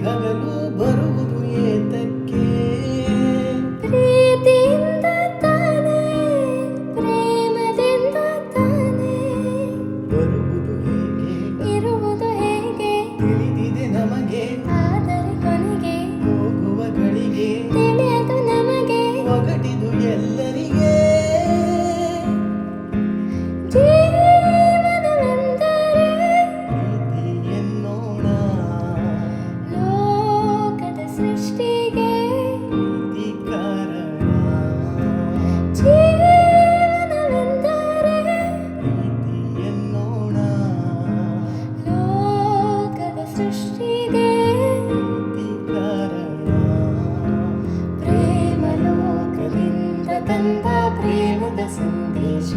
ಹಗಲು ಬರುವುದು ಏತಕ್ಕೆ? ಪ್ರೀತಿಯಿಂದ ತಾನೇ, ಪ್ರೇಮದಿಂದ ತಾನೇ, ಬರುವುದು ಹೇಗೆ ಇರುವುದು ಹೇಗೆ ತಿಳಿದಿದೆ ನಮಗೆ, ಆದರೆ ಕೊನೆಗೆ ಹೋಗುವ ಗಳಿಗೆ ತಿಳಿಯದು ನಮಗೆ. ಒಗಟಿದು ಎಲ್ಲರಿಗೆ. ಜೀವನವೆಂದರೆ ಪ್ರೀತಿ ಎನ್ನೋಣ, ಲೋಕದ ಸೃಷ್ಟಿಗೆ ಪ್ರೀತಿ ಕಾರಣ. ಜೀವನವೆಂದರೆ ಪ್ರೀತಿ ಎನ್ನೋಣ, ಲೋಕದ ಸೃಷ್ಟಿಗೆ ಪ್ರೀತಿ ಕಾರಣ. ಪ್ರೇಮ ಲೋಕದಿಂದ ತಂದ ಪ್ರೇಮದ ಸಂದೇಶ.